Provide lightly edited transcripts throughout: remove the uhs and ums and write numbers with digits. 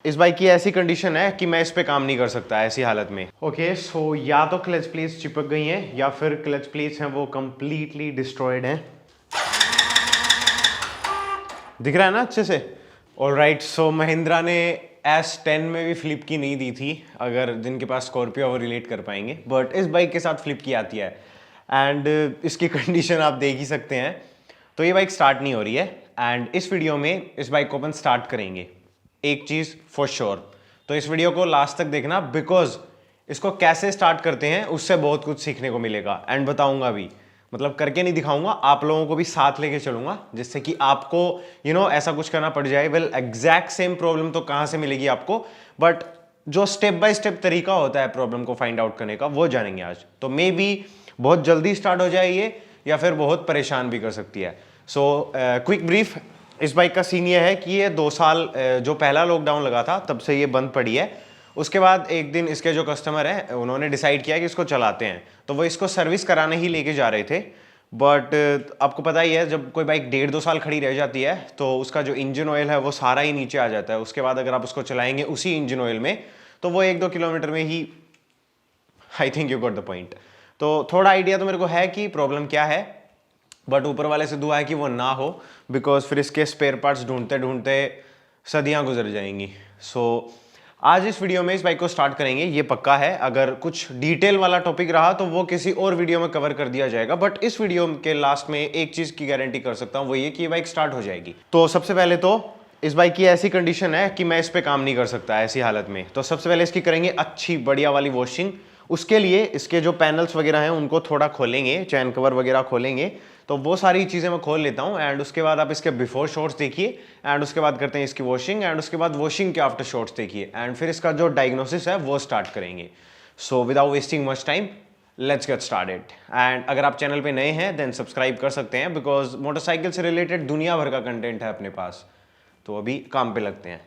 इस बाइक की ऐसी कंडीशन है कि मैं इस पे काम नहीं कर सकता ऐसी हालत में। ओके सो या तो क्लच प्लेट्स चिपक गई हैं या फिर क्लच प्लेट्स हैं वो कंप्लीटली डिस्ट्रॉयड हैं। दिख रहा है ना अच्छे से। ऑलराइट सो महिंद्रा ने S10 में भी फ्लिप की नहीं दी थी, अगर जिनके पास स्कॉर्पियो वो रिलेट कर पाएंगे, बट इस बाइक के साथ फ्लिप की आती है एंड इसकी कंडीशन आप देख ही सकते हैं। तो ये बाइक स्टार्ट नहीं हो रही है एंड इस वीडियो में इस बाइक को अपन स्टार्ट करेंगे, एक चीज़ फॉर श्योर। तो इस वीडियो को लास्ट तक देखना बिकॉज इसको कैसे स्टार्ट करते हैं उससे बहुत कुछ सीखने को मिलेगा एंड बताऊंगा भी, मतलब करके नहीं दिखाऊंगा, आप लोगों को भी साथ लेके चलूंगा जिससे कि आपको ऐसा कुछ करना पड़ जाए। वेल एग्जैक्ट सेम प्रॉब्लम तो कहां से मिलेगी आपको, बट जो स्टेप बाय स्टेप तरीका होता है प्रॉब्लम को फाइंड आउट करने का वो जानेंगे आज। तो मे बी बहुत जल्दी स्टार्ट हो जाए ये या फिर बहुत परेशान भी कर सकती है। सो क्विक ब्रीफ, इस बाइक का सीन ये है कि ये 2 साल जो पहला लॉकडाउन लगा था तब से ये बंद पड़ी है। उसके बाद एक दिन इसके जो कस्टमर हैं उन्होंने डिसाइड किया कि इसको चलाते हैं, तो वो इसको सर्विस कराने ही लेके जा रहे थे। बट आपको पता ही है जब कोई बाइक 1.5-2 साल खड़ी रह जाती है तो उसका जो इंजन ऑयल है वो सारा ही नीचे आ जाता है। उसके बाद अगर आप उसको चलाएंगे उसी इंजन ऑयल में तो वो 1-2 किलोमीटर में ही, I think you got the point. तो थोड़ा आइडिया तो मेरे को है कि प्रॉब्लम क्या है, बट ऊपर वाले से दुआ है कि वो ना हो बिकॉज फिर इसके स्पेयर पार्ट्स ढूंढते ढूंढते सदियां गुजर जाएंगी। सो आज इस वीडियो में इस बाइक को स्टार्ट करेंगे, ये पक्का है। अगर कुछ डिटेल वाला टॉपिक रहा तो वो किसी और वीडियो में कवर कर दिया जाएगा, बट इस वीडियो के लास्ट में एक चीज की गारंटी कर सकता हूं, वो ये कि ये बाइक स्टार्ट हो जाएगी। तो सबसे पहले तो इस बाइक की ऐसी कंडीशन है कि मैं इस पे काम नहीं कर सकता ऐसी हालत में। तो सबसे पहले इसकी करेंगे अच्छी बढ़िया वाली वॉशिंग। उसके लिए इसके जो पैनल्स वगैरह हैं उनको थोड़ा खोलेंगे, चैन कवर वगैरह खोलेंगे, तो वो सारी चीज़ें मैं खोल लेता हूँ एंड उसके बाद आप इसके बिफोर शॉट्स देखिए एंड उसके बाद करते हैं इसकी वॉशिंग एंड उसके बाद वॉशिंग के आफ्टर शॉट्स देखिए एंड फिर इसका जो डायग्नोसिस है वो स्टार्ट करेंगे। So without wasting much time let's get started. And अगर आप चैनल पे नए हैं देन सब्सक्राइब कर सकते हैं बिकॉज मोटरसाइकिल से रिलेटेड दुनिया भर का कंटेंट है अपने पास। तो अभी काम पे लगते हैं।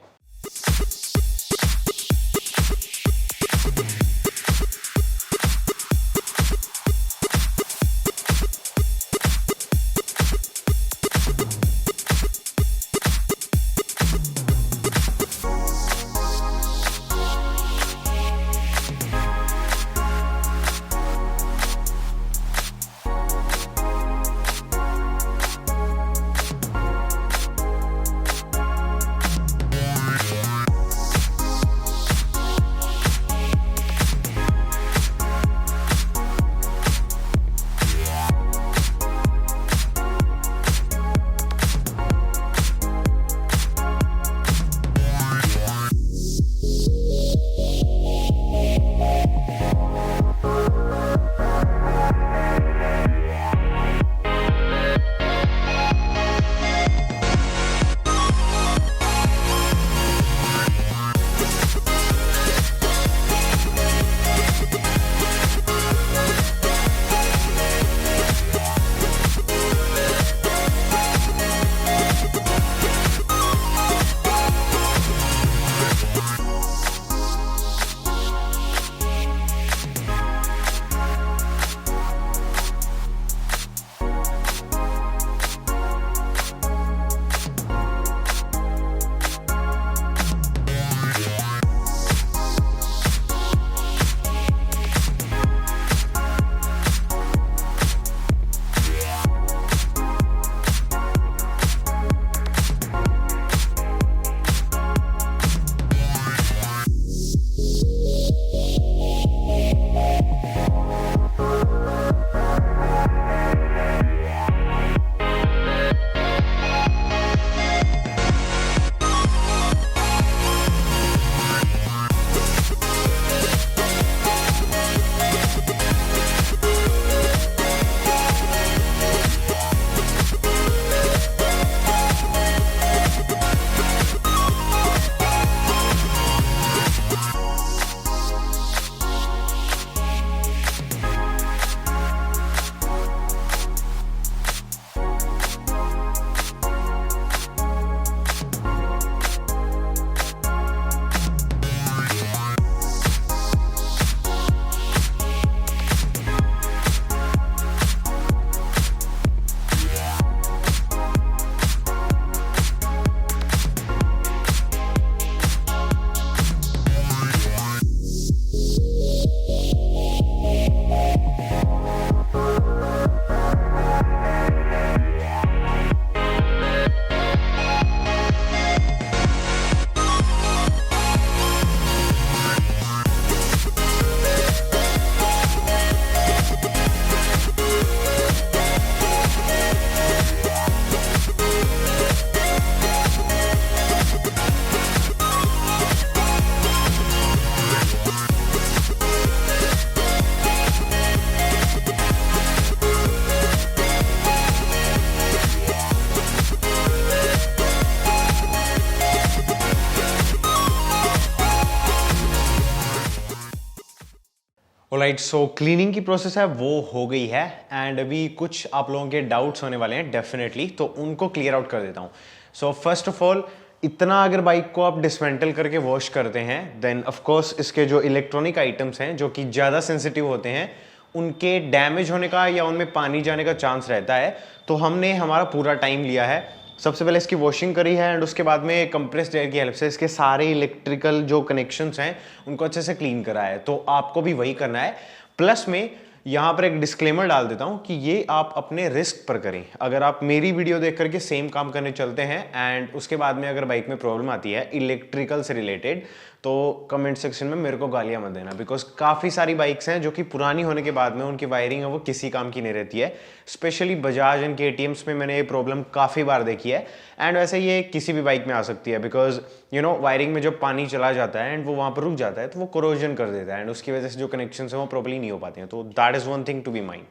ऑलराइट, सो क्लीनिंग की प्रोसेस है वो हो गई है एंड अभी कुछ आप लोगों के डाउट्स होने वाले हैं डेफिनेटली, तो उनको क्लियर आउट कर देता हूँ। सो फर्स्ट ऑफ ऑल, इतना अगर बाइक को आप डिसमेंटल करके वॉश करते हैं देन ऑफ कोर्स इसके जो इलेक्ट्रॉनिक आइटम्स हैं जो कि ज़्यादा सेंसिटिव होते हैं उनके डैमेज होने का या उनमें पानी जाने का चांस रहता है। तो हमने हमारा पूरा टाइम लिया है, सबसे पहले इसकी वॉशिंग करी है एंड उसके बाद में कंप्रेस्ड एयर की हेल्प से इसके सारे इलेक्ट्रिकल जो कनेक्शंस हैं उनको अच्छे से क्लीन करा है। तो आपको भी वही करना है। प्लस में यहाँ पर एक डिस्क्लेमर डाल देता हूँ कि ये आप अपने रिस्क पर करें। अगर आप मेरी वीडियो देख करके सेम काम करने चलते हैं एंड उसके बाद में अगर बाइक में प्रॉब्लम आती है इलेक्ट्रिकल से रिलेटेड, तो कमेंट सेक्शन में मेरे को गालियां मत देना, बिकॉज काफ़ी सारी बाइक्स हैं जो कि पुरानी होने के बाद में उनकी वायरिंग है वो किसी काम की नहीं रहती है। स्पेशली बजाज एंड केटीएम्स में मैंने ये प्रॉब्लम काफ़ी बार देखी है एंड वैसे ये किसी भी बाइक में आ सकती है, बिकॉज वायरिंग में जब पानी चला जाता है एंड वो वहाँ पर रुक जाता है तो वो कोरोजन कर देता है एंड उसकी वजह से जो कनेक्शन है वो प्रॉपर्ली नहीं हो पाते हैं। तो that is one thing to be mind.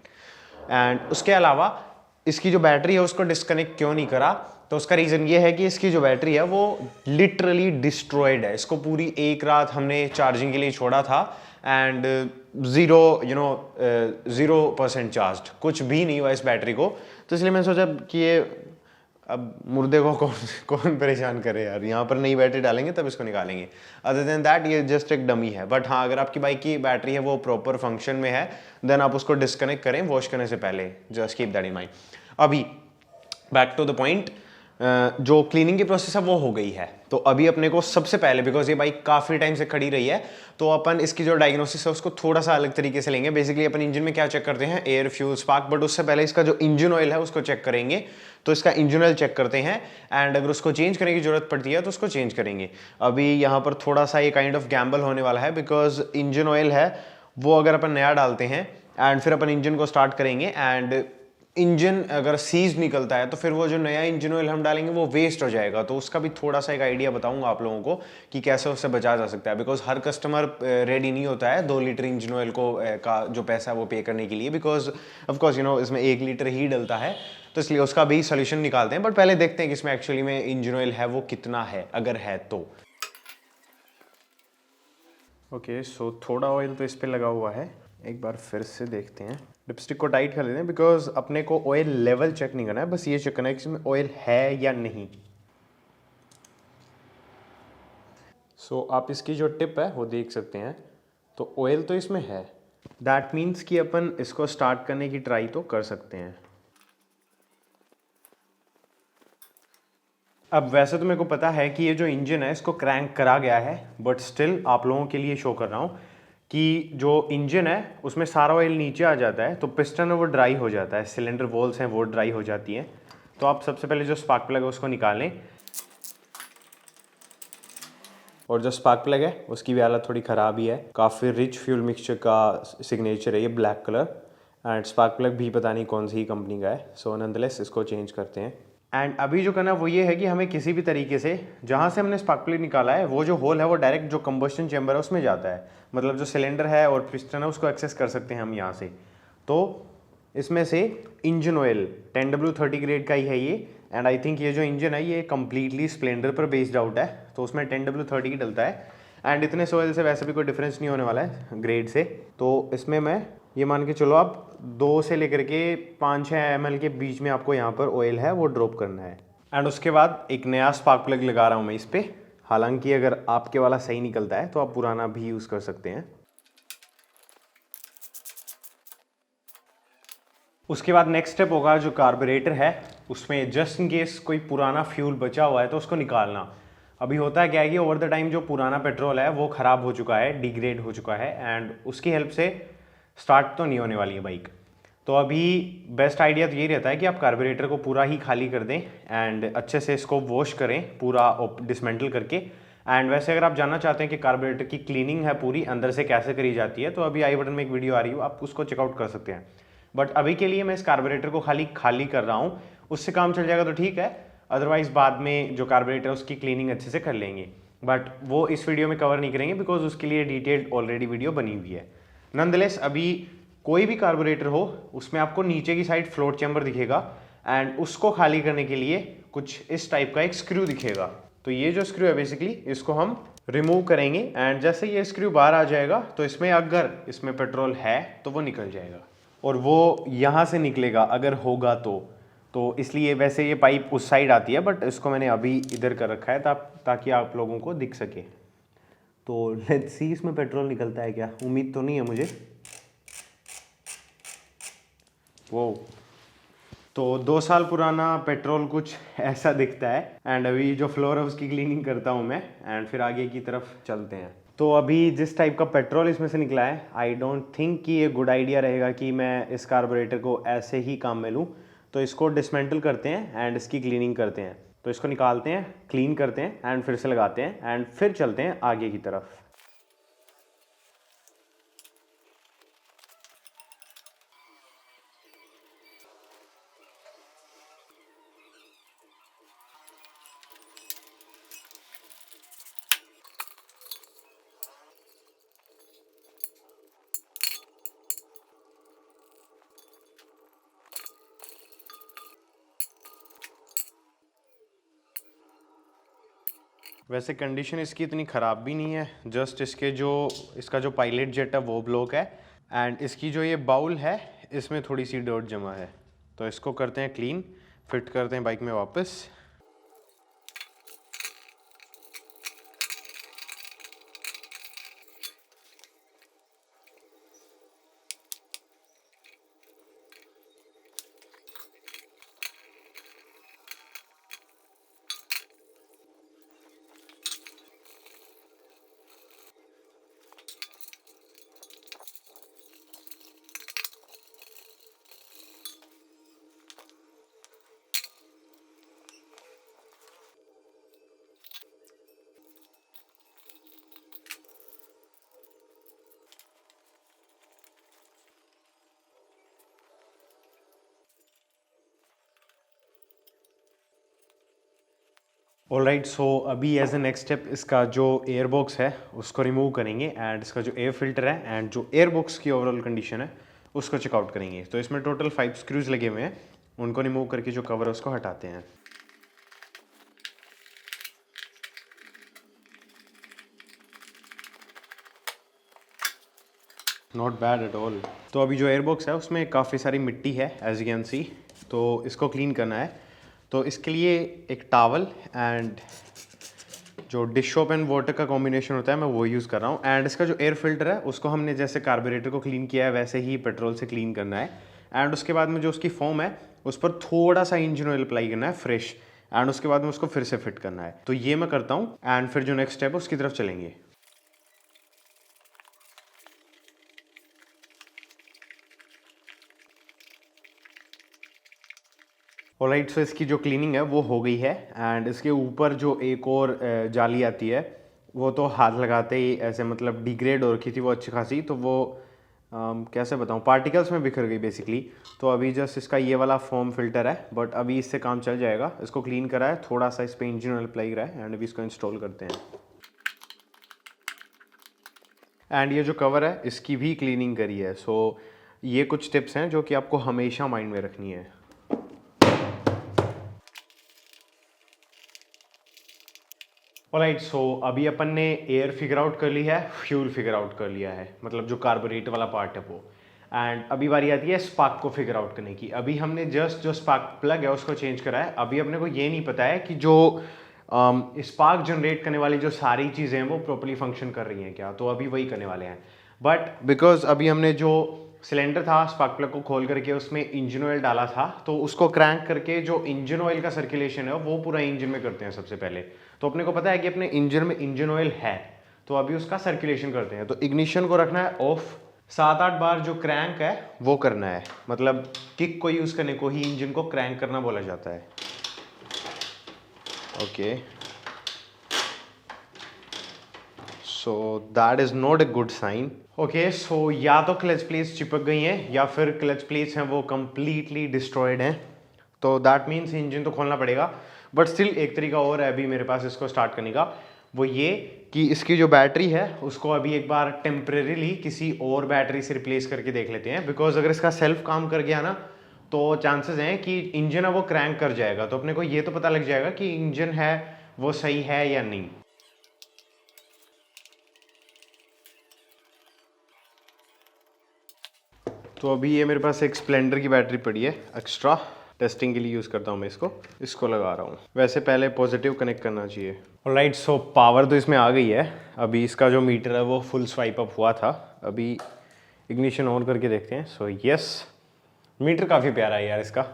And उसके अलावा इसकी जो बैटरी है उसको डिस्कनेक्ट क्यों नहीं करा, तो उसका रीज़न ये है कि इसकी जो बैटरी है वो लिटरली डिस्ट्रॉयड है। इसको पूरी एक रात हमने चार्जिंग के लिए छोड़ा था एंड 0% चार्ज, कुछ भी नहीं हुआ इस बैटरी को। तो इसलिए मैंने सोचा कि ये अब मुर्दे को कौन परेशान करे यार, यहाँ पर नई बैटरी डालेंगे तब इसको निकालेंगे। अदर देन दैट ये जस्ट एक डमी है। बट हाँ, अगर आपकी बाइक की बैटरी है वो प्रॉपर फंक्शन में है देन आप उसको डिस्कनेक्ट करें वॉश करने से पहले। Just keep that in mind. अभी बैक टू द पॉइंट, जो क्लीनिंग की प्रोसेस है वो हो गई है। तो अभी अपने को सबसे पहले, बिकॉज ये बाइक काफ़ी टाइम से खड़ी रही है, तो अपन इसकी जो डायग्नोसिस है उसको थोड़ा सा अलग तरीके से लेंगे। बेसिकली अपन इंजन में क्या चेक करते हैं, एयर, फ्यूल, स्पार्क, बट उससे पहले इसका जो इंजन ऑयल है उसको चेक करेंगे। तो इसका इंजन ऑयल चेक करते हैं एंड अगर उसको चेंज करने की जरूरत पड़ती है तो उसको चेंज करेंगे। अभी यहाँ पर थोड़ा सा ये काइंड ऑफ गैम्बल होने वाला है, बिकॉज इंजन ऑयल है वो अगर अपन नया डालते हैं एंड फिर अपन इंजन को स्टार्ट करेंगे एंड इंजन अगर सीज निकलता है तो फिर वो जो नया इंजन ऑयल हम डालेंगे वो वेस्ट हो जाएगा। तो उसका भी थोड़ा सा एक आइडिया बताऊंगा आप लोगों को कि कैसे उससे बचा जा सकता है, बिकॉज हर कस्टमर रेडी नहीं होता है 2 लीटर इंजन ऑयल को का जो पैसा है वो पे करने के लिए, बिकॉज ऑफकोर्स इसमें 1 लीटर ही डलता है। तो इसलिए उसका भी सोल्यूशन निकालते हैं। बट पहले देखते हैं कि इसमें एक्चुअली में इंजन ऑयल है वो कितना है, अगर है तो। ओके, सो थोड़ा ऑयल तो इस पर लगा हुआ है, एक बार फिर से देखते हैं। लिपस्टिक को टाइट कर लेते हैं बिकॉज अपने को ऑयल लेवल चेक नहीं करना है, बस ये चेक करना है कि इसमें ऑयल है या नहीं। सो आप इसकी जो टिप है वो देख सकते हैं, तो ऑयल तो इसमें है। दैट मीन्स कि अपन इसको स्टार्ट करने की ट्राई तो कर सकते हैं। अब वैसे तो मेरे को पता है कि ये जो इंजन है इसको क्रैंक करा गया है, बट स्टिल आप लोगों के लिए शो कर रहा हूँ कि जो इंजन है उसमें सारा ऑयल नीचे आ जाता है, तो पिस्टन है वो ड्राई हो जाता है, सिलेंडर वॉल्स हैं वो ड्राई हो जाती हैं। तो आप सबसे पहले जो स्पार्क प्लग है उसको निकालें, और जो स्पार्क प्लग है उसकी भी हालत थोड़ी ख़राब ही है, काफ़ी रिच फ्यूल मिक्सचर का सिग्नेचर है ये, black colour. And spark plug भी पता नहीं कौन सी कंपनी का है। सो नॉनदलेस इसको चेंज करते हैं। एंड अभी जो करना है वो ये है कि हमें किसी भी तरीके से जहाँ से हमने स्पार्क प्लग निकाला है वो जो होल है वो डायरेक्ट जो कंबस्शन चैम्बर है उसमें जाता है, मतलब जो सिलेंडर है और पिस्टन है उसको एक्सेस कर सकते हैं हम यहाँ से। तो इसमें से इंजन ऑयल 10W30 ग्रेड का ही है ये, एंड आई थिंक ये जो इंजन है ये कम्प्लीटली स्प्लेंडर पर बेस्ड आउट है, तो उसमें 10W30 ही डलता है। एंड इतने से ऑयल से वैसे भी कोई डिफरेंस नहीं होने वाला है ग्रेड से। तो इसमें मैं ये मान के चलो आप 2 से लेकर के 5-6 ml के बीच में आपको यहाँ पर ऑयल है वो ड्रॉप करना है। एंड उसके बाद एक नया स्पार्क प्लग लगा रहा हूँ मैं इस पर। हालांकि अगर आपके वाला सही निकलता है तो आप पुराना भी यूज़ कर सकते हैं। उसके बाद नेक्स्ट स्टेप होगा जो कार्बोरेटर है उसमें जस्ट इन केस कोई पुराना फ्यूल बचा हुआ है तो उसको निकालना। अभी होता है क्या है कि ओवर द टाइम जो पुराना पेट्रोल है वो ख़राब हो चुका है, डिग्रेड हो चुका है, एंड उसकी हेल्प से स्टार्ट तो नहीं होने वाली है बाइक। तो अभी बेस्ट आइडिया तो यही रहता है कि आप कार्बोरेटर को पूरा ही खाली कर दें एंड अच्छे से इसको वॉश करें पूरा डिसमेंटल करके। एंड वैसे अगर आप जानना चाहते हैं कि कार्बोरेटर की क्लीनिंग है पूरी अंदर से कैसे करी जाती है, तो अभी आई बटन में एक वीडियो आ रही हो, आप उसको चेकआउट कर सकते हैं। बट अभी के लिए मैं इस कार्बोरेटर को खाली कर रहा हूँ, उससे काम चल जाएगा तो ठीक है, अदरवाइज बाद में जो कार्बोरेटर है उसकी क्लीनिंग अच्छे से कर लेंगे। बट वो इस वीडियो में कवर नहीं करेंगे बिकॉज उसके लिए डिटेल्ड ऑलरेडी वीडियो बनी हुई है। नॉनदलेस अभी कोई भी कार्बोरेटर हो उसमें आपको नीचे की साइड फ्लोट चैम्बर दिखेगा एंड उसको खाली करने के लिए कुछ इस टाइप का एक स्क्रू दिखेगा। तो ये जो स्क्रू है बेसिकली इसको हम रिमूव करेंगे एंड जैसे ये स्क्रू बाहर आ जाएगा तो इसमें अगर इसमें पेट्रोल है तो वो निकल जाएगा और वो यहाँ से निकलेगा अगर होगा तो इसलिए वैसे ये पाइप उस साइड आती है बट इसको मैंने अभी इधर कर रखा है ताकि आप लोगों को दिख सके। तो लेट्स सी इसमें पेट्रोल निकलता है क्या, उम्मीद तो नहीं है मुझे। वो तो 2 साल पुराना पेट्रोल कुछ ऐसा दिखता है एंड अभी जो फ्लोर है उसकी क्लीनिंग करता हूँ मैं एंड फिर आगे की तरफ चलते हैं। तो अभी जिस टाइप का पेट्रोल इसमें से निकला है आई डोंट थिंक कि ये गुड आइडिया रहेगा कि मैं इस कार्बोरेटर को ऐसे ही काम में लूँ। तो इसको डिसमेंटल करते हैं एंड इसकी क्लीनिंग करते हैं। तो इसको निकालते हैं, क्लीन करते हैं एंड फिर से लगाते हैं एंड फिर चलते हैं आगे की तरफ। वैसे कंडीशन इसकी इतनी ख़राब भी नहीं है, जस्ट इसका जो पायलट जेट है वो ब्लॉक है एंड इसकी जो ये बाउल है इसमें थोड़ी सी डर्ट जमा है। तो इसको करते हैं क्लीन, फिट करते हैं बाइक में वापस। ऑलराइट, सो अभी एज ए नेक्स्ट स्टेप इसका जो एयर बॉक्स है उसको रिमूव करेंगे एंड इसका जो एयर फिल्टर है एंड जो एयर बॉक्स की ओवरऑल कंडीशन है उसको चेकआउट करेंगे। तो इसमें टोटल 5 स्क्रूज लगे हुए हैं, उनको रिमूव करके जो कवर है उसको हटाते हैं। Not bad at all. तो अभी जो एयर बॉक्स है उसमें काफ़ी सारी मिट्टी है एज यू कैन सी, तो इसको क्लीन करना है। तो इसके लिए एक टॉवल एंड जो डिश सोप एंड वाटर का कॉम्बिनेशन होता है मैं वो यूज़ कर रहा हूँ एंड इसका जो एयर फिल्टर है उसको हमने जैसे कार्बोरेटर को क्लीन किया है वैसे ही पेट्रोल से क्लीन करना है एंड उसके बाद में जो उसकी फोम है उस पर थोड़ा सा इंजन ऑयल अप्लाई करना है फ्रेश एंड उसके बाद में उसको फिर से फिट करना है। तो ये मैं करता हूँ एंड फिर जो नेक्स्ट स्टेप है उसकी तरफ चलेंगे। ऑलराइट, सो इसकी जो क्लीनिंग है वो हो गई है एंड इसके ऊपर जो एक और जाली आती है वो तो हाथ लगाते ही ऐसे मतलब डिग्रेड हो रखी थी वो अच्छी खासी, तो वो कैसे बताऊँ, पार्टिकल्स में बिखर गई बेसिकली। तो अभी जस्ट इसका ये वाला फोम फिल्टर है बट अभी इससे काम चल जाएगा। इसको क्लीन करा है, थोड़ा सा इस पर इंजन ऑयल अप्लाई करा है एंड अभी इसको इंस्टॉल करते हैं। एंड ये जो कवर है इसकी भी क्लीनिंग करी है। सो ये कुछ टिप्स हैं जो कि आपको हमेशा माइंड में रखनी है। ऑलराइट, सो अभी अपन ने एयर फिगर आउट कर ली है, फ्यूल फिगर आउट कर लिया है, मतलब जो कार्बोरेटर वाला पार्ट है वो। एंड अभी बारी आती है स्पार्क को फिगर आउट करने की। अभी हमने जस्ट जो स्पार्क प्लग है उसको चेंज करा है। अभी अपने को ये नहीं पता है कि जो स्पार्क जनरेट करने वाली जो सारी चीज़ें हैं वो प्रॉपर्ली फंक्शन कर रही हैं क्या, तो अभी वही करने वाले हैं। बट बिकॉज अभी हमने जो सिलेंडर था स्पार्क प्लग को खोल करके उसमें इंजन ऑयल डाला था, तो उसको क्रैंक करके जो इंजन ऑयल का सर्कुलेशन है वो पूरा इंजन में करते हैं सबसे पहले। तो अपने को पता है कि अपने इंजन में इंजन ऑयल है, तो अभी उसका सर्कुलेशन करते हैं। तो इग्निशन को रखना है ऑफ, 7-8 बार जो क्रैंक है वो करना है, मतलब किक को यूज़ करने को ही इंजन को क्रैंक करना बोला जाता है। Okay, so that is not a good sign. Okay, so या तो क्लच प्लेट्स चिपक गई हैं या फिर क्लच प्लेट्स हैं वो कम्प्लीटली डिस्ट्रॉयड हैं। तो दैट मीन्स इंजन तो खोलना पड़ेगा। बट स्टिल एक तरीका और है अभी मेरे पास इसको स्टार्ट करने का, वो ये कि इसकी जो बैटरी है उसको अभी एक बार टेम्परेरीली किसी और बैटरी से रिप्लेस करके देख लेते हैं। बिकॉज अगर इसका सेल्फ काम कर गया ना तो चांसेस हैं कि इंजन है वो क्रैंक कर जाएगा। तो अपने को ये तो पता लग जाएगा कि इंजन है वो सही है या नहीं। तो अभी ये मेरे पास एक स्प्लेंडर की बैटरी पड़ी है एक्स्ट्रा, टेस्टिंग के लिए यूज़ करता हूँ मैं इसको लगा रहा हूँ। वैसे पहले पॉजिटिव कनेक्ट करना चाहिए। ऑलराइट, सो पावर तो इसमें आ गई है। अभी इसका जो मीटर है वो फुल स्वाइप अप हुआ था। अभी इग्निशन ऑन करके देखते हैं। सो यस, मीटर काफ़ी प्यारा है यार इसका,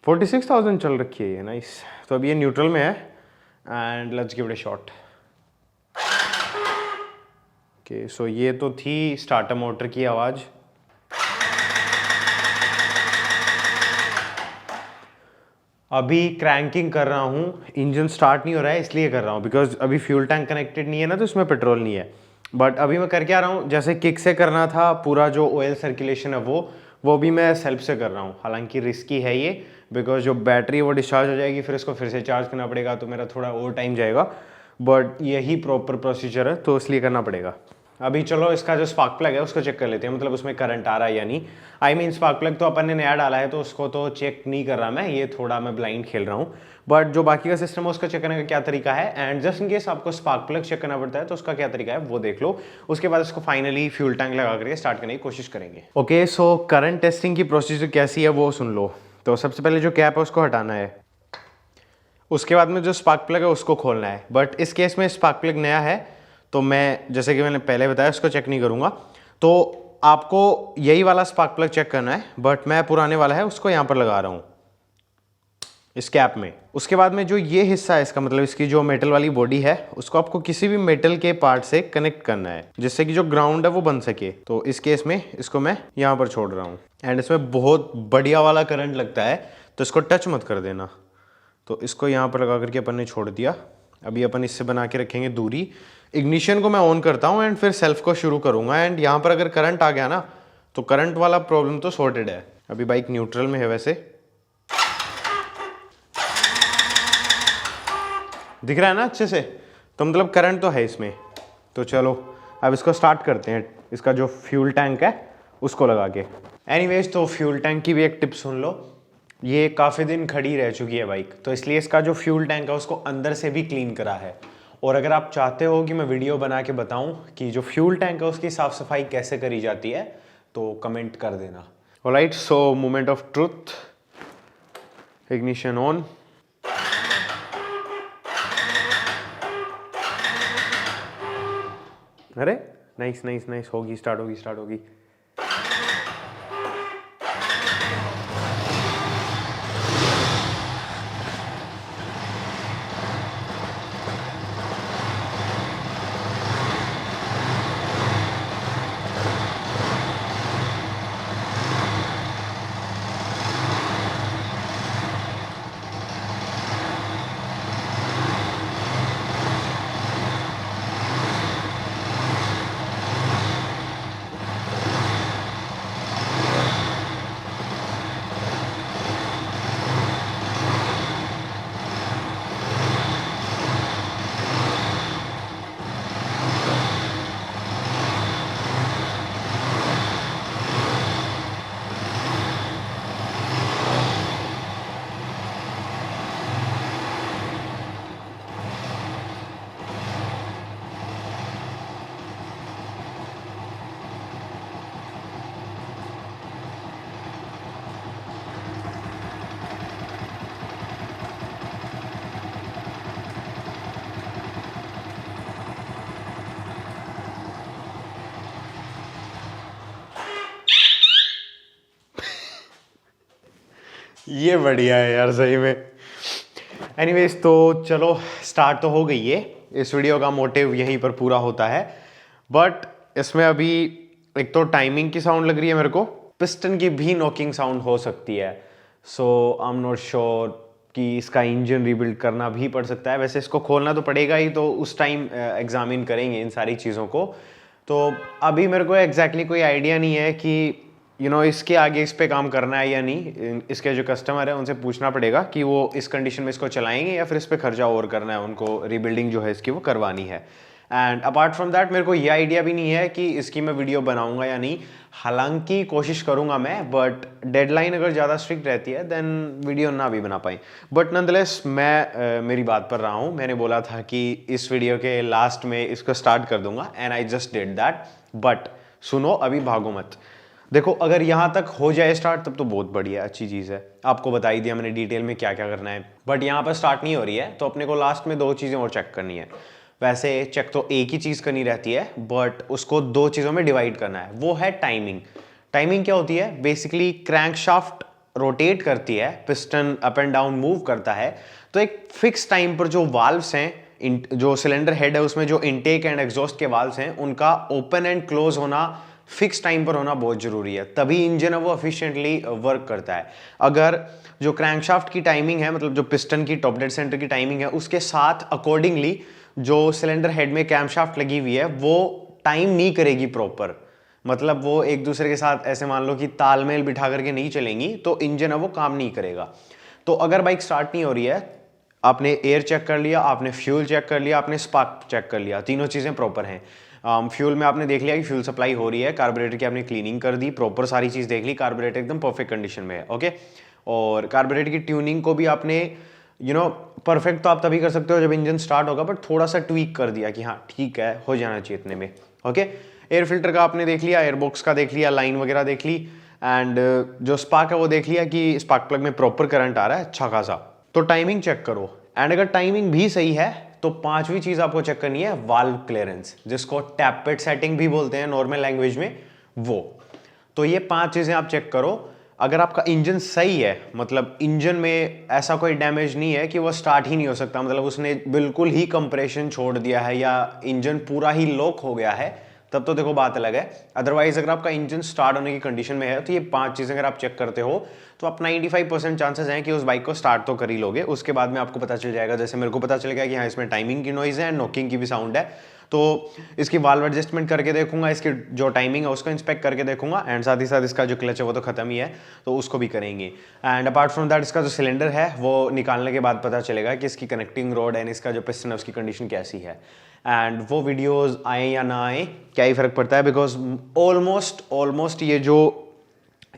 46,000 चल रखी है ये, नाइस। तो अभी ये न्यूट्रल में है and let's give it a shot. Okay, so ये तो थी स्टार्टर मोटर की आवाज़। अभी क्रैंकिंग कर रहा हूँ, इंजन स्टार्ट नहीं हो रहा है इसलिए कर रहा हूँ बिकॉज अभी फ्यूल टैंक कनेक्टेड नहीं है ना, तो इसमें पेट्रोल नहीं है। बट अभी मैं करके आ रहा हूँ, जैसे किक से करना था पूरा जो ऑयल सर्कुलेशन है वो भी मैं सेल्फ से कर रहा हूँ। हालांकि रिस्की है ये बिकॉज जो बैटरी है वो डिस्चार्ज हो जाएगी, फिर इसको फिर से चार्ज करना पड़ेगा, तो मेरा थोड़ा और टाइम जाएगा। बट यही प्रॉपर प्रोसीजर है तो इसलिए करना पड़ेगा। अभी चलो इसका जो स्पार्क प्लग है उसको चेक कर लेते हैं, मतलब उसमें करंट आ रहा है या नहीं। आई मीन स्पार्क प्लग तो अपन ने नया डाला है तो उसको तो चेक नहीं कर रहा मैं, ये थोड़ा मैं ब्लाइंड खेल रहा हूँ। बट जो बाकी का सिस्टम है उसका चेक करने का क्या तरीका है, एंड जस्ट इन केस आपको स्पार्क प्लग चेक करना पड़ता है तो उसका क्या तरीका है वो देख लो। उसके बाद इसको फाइनली फ्यूल टैंक लगा करके स्टार्ट करने की कोशिश करेंगे। ओके, सो करंट टेस्टिंग की प्रोसीजर कैसी है वो सुन लो। तो सबसे पहले जो कैप है उसको हटाना है, उसके बाद में जो स्पार्क प्लग है उसको खोलना है। बट इस केस में स्पार्क प्लग नया है तो मैं, जैसे कि मैंने पहले बताया, उसको चेक नहीं करूंगा। तो आपको यही वाला स्पार्क प्लग चेक करना है, बट मैं पुराने वाला है उसको यहां पर लगा रहा हूं इस कैप में। उसके बाद में जो ये हिस्सा है इसका, मतलब इसकी जो मेटल वाली बॉडी है, उसको आपको किसी भी मेटल के पार्ट से कनेक्ट करना है जिससे कि जो ग्राउंड है वो बन सके। तो इस केस में इसको मैं यहां पर छोड़ रहा हूं एंड इसमें बहुत बढ़िया वाला करंट लगता है तो इसको टच मत कर देना। तो इसको यहाँ पर लगा करके अपन ने छोड़ दिया। अभी अपन इससे बना के रखेंगे दूरी। इग्निशन को मैं ऑन करता हूँ एंड फिर सेल्फ को शुरू करूँगा, एंड यहाँ पर अगर करंट आ गया ना तो करंट वाला प्रॉब्लम तो सॉर्टेड है। अभी बाइक न्यूट्रल में है वैसे, दिख रहा है ना अच्छे से, तो मतलब करंट तो है इसमें। तो चलो अब इसको स्टार्ट करते हैं, इसका जो फ्यूल टैंक है उसको लगा के। एनीवेज, तो फ्यूल टैंक की भी एक टिप सुन लो। ये काफ़ी दिन खड़ी रह चुकी है बाइक, तो इसलिए इसका जो फ्यूल टैंक है उसको अंदर से भी क्लीन करा है। और अगर आप चाहते हो कि मैं वीडियो बना के बताऊं कि जो फ्यूल टैंक है उसकी साफ़ सफाई कैसे करी जाती है तो कमेंट कर देना। Alright, so moment of truth, ignition on. अरे नाइस नाइस नाइस, होगी स्टार्ट होगी। ये बढ़िया है यार सही में। एनीवेज, तो चलो स्टार्ट तो हो गई है। इस वीडियो का मोटिव यहीं पर पूरा होता है, बट इसमें अभी एक तो टाइमिंग की साउंड लग रही है मेरे को, पिस्टन की भी नॉकिंग साउंड हो सकती है। सो आई एम नॉट श्योर कि इसका इंजन रीबिल्ड करना भी पड़ सकता है। वैसे इसको खोलना तो पड़ेगा ही, तो उस टाइम एग्जामिन करेंगे इन सारी चीज़ों को। तो अभी मेरे को एग्जैक्टली कोई आइडिया नहीं है कि इसके आगे इस पे काम करना है या नहीं। इसके जो कस्टमर है उनसे पूछना पड़ेगा कि वो इस कंडीशन में इसको चलाएंगे या फिर इस पे खर्चा और करना है, उनको रीबिल्डिंग जो है इसकी वो करवानी है। एंड अपार्ट फ्रॉम दैट मेरे को ये आइडिया भी नहीं है कि इसकी मैं वीडियो बनाऊंगा या नहीं। हालांकि कोशिश करूंगा मैं, बट डेडलाइन अगर ज़्यादा स्ट्रिक्ट रहती है देन वीडियो ना भी बना पाई। बट नॉनदलेस मैं मेरी बात पर रहा हूँ। मैंने बोला था कि इस वीडियो के लास्ट में इसको स्टार्ट कर दूंगा and I just did that. But सुनो, अभी भागो मत। देखो अगर यहाँ तक हो जाए स्टार्ट तब तो बहुत बढ़िया, अच्छी चीज़ है। आपको बता ही दिया मैंने डिटेल में क्या क्या करना है, बट यहाँ पर स्टार्ट नहीं हो रही है तो अपने को लास्ट में 2 चीज़ें और चेक करनी है। वैसे चेक तो एक ही चीज़ करनी रहती है, बट उसको 2 चीज़ों में डिवाइड करना है। वो है टाइमिंग। टाइमिंग क्या होती है? बेसिकली क्रैंकशाफ्ट रोटेट करती है, piston up and down move करता है, तो एक फिक्स टाइम पर जो वाल्व्स हैं, जो सिलेंडर हेड है उसमें जो इनटेक एंड एग्जॉस्ट के वाल्व्स हैं, उनका ओपन एंड क्लोज होना फिक्स टाइम पर होना बहुत जरूरी है, तभी इंजन है वो एफिशिएंटली वर्क करता है। अगर जो क्रैंकशाफ्ट की टाइमिंग है, मतलब जो पिस्टन की टॉप डेड सेंटर की टाइमिंग है, उसके साथ अकॉर्डिंगली जो सिलेंडर हेड में कैमशाफ्ट लगी हुई है वो टाइम नहीं करेगी प्रॉपर, मतलब वो एक दूसरे के साथ ऐसे मान लो कि तालमेल बिठा करके नहीं चलेंगी, तो इंजन है वो काम नहीं करेगा। तो अगर बाइक स्टार्ट नहीं हो रही है, आपने एयर चेक कर लिया, आपने फ्यूल चेक कर लिया, आपने स्पार्क चेक कर लिया, तीनों चीज़ें प्रॉपर हैं। फ्यूल में आपने देख लिया कि फ्यूल सप्लाई हो रही है, कार्बोरेटर की आपने क्लीनिंग कर दी, प्रॉपर सारी चीज़ देख ली, कार्बोरेटर एकदम परफेक्ट कंडीशन में है, ओके। और कार्बोरेटर की ट्यूनिंग को भी आपने परफेक्ट तो आप तभी कर सकते हो जब इंजन स्टार्ट होगा, बट थोड़ा सा ट्वीक कर दिया कि हाँ ठीक है, हो जाना चाहिए इतने में, ओके। एयर फिल्टर का आपने देख लिया, एयरबॉक्स का देख लिया, लाइन वगैरह देख ली, एंड जो स्पार्क है वो देख लिया कि स्पार्क प्लग में प्रॉपर करंट आ रहा है अच्छा खासा। तो टाइमिंग चेक करो, एंड अगर टाइमिंग भी सही है तो 5वीं चीज आपको चेक करनी है वाल्व क्लियरेंस, जिसको टैपेट सेटिंग भी बोलते हैं नॉर्मल लैंग्वेज में, वो। तो ये 5 चीजें आप चेक करो। अगर आपका इंजन सही है, मतलब इंजन में ऐसा कोई डैमेज नहीं है कि वो स्टार्ट ही नहीं हो सकता, मतलब उसने बिल्कुल ही कंप्रेशन छोड़ दिया है या इंजन पूरा ही लॉक हो गया है, तब तो देखो बात अलग है। अदरवाइज अगर आपका इंजन स्टार्ट होने की कंडीशन में है तो ये 5 चीजें अगर आप चेक करते हो तो आप 95% चांसेस हैं कि उस बाइक को स्टार्ट तो कर ही लोगे। उसके बाद में आपको पता चल जाएगा, जैसे मेरे को पता चल गया कि हाँ इसमें टाइमिंग की नॉइज है, नॉकिंग की भी साउंड है, तो इसकी वाल्व एडजस्टमेंट करके देखूंगा, इसकी जो टाइमिंग है उसको इंस्पेक्ट करके देखूंगा, एंड साथ ही साथ इसका जो क्लच है वो तो खत्म ही है तो उसको भी करेंगे। एंड अपार्ट फ्रॉम दैट इसका जो सिलेंडर है वो निकालने के बाद पता चलेगा कि इसकी कनेक्टिंग रोड एंड इसका जो पिस्टन है उसकी कंडीशन कैसी है। एंड वो वीडियोस आए या ना आए क्या ही फर्क पड़ता है, बिकॉज ऑलमोस्ट ये जो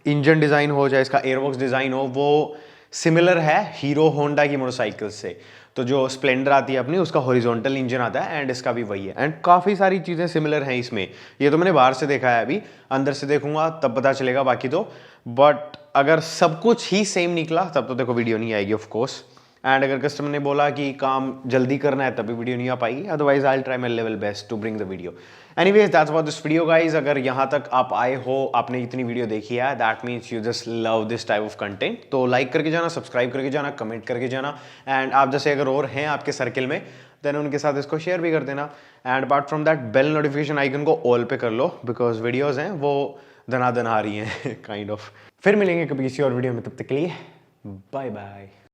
इंजन डिज़ाइन हो चाहे इसका एयरबॉक्स डिज़ाइन हो वो सिमिलर है हीरो होंडा की मोटरसाइकिल से। तो जो स्प्लेंडर आती है अपनी उसका हॉरिजॉन्टल इंजन आता है एंड इसका भी वही है, एंड काफ़ी सारी चीज़ें सिमिलर हैं इसमें। ये तो मैंने बाहर से देखा है, अभी अंदर से देखूंगा तब पता चलेगा बाकी तो। बट अगर सब कुछ ही सेम निकला तब तो देखो वीडियो नहीं आएगी ऑफ कोर्स, एंड अगर कस्टमर ने बोला कि काम जल्दी करना है तभी वीडियो नहीं आ पाएगी, otherwise I will try my level best to bring the video. Anyways that's about this video guys. अगर यहाँ तक आप आए हो, आपने इतनी वीडियो देखी है, that means you just love this type of content, तो लाइक करके जाना, सब्सक्राइब करके जाना, कमेंट करके जाना, एंड आप जैसे अगर और हैं आपके सर्किल में देन उनके साथ इसको शेयर भी कर देना। And apart from that bell notification icon को ऑल पे कर लो, बिकॉज वीडियोज हैं वो दना आ रही हैं काइंड ऑफ। फिर मिलेंगे कभी किसी और वीडियो में, तब तक के लिए बाय बाय।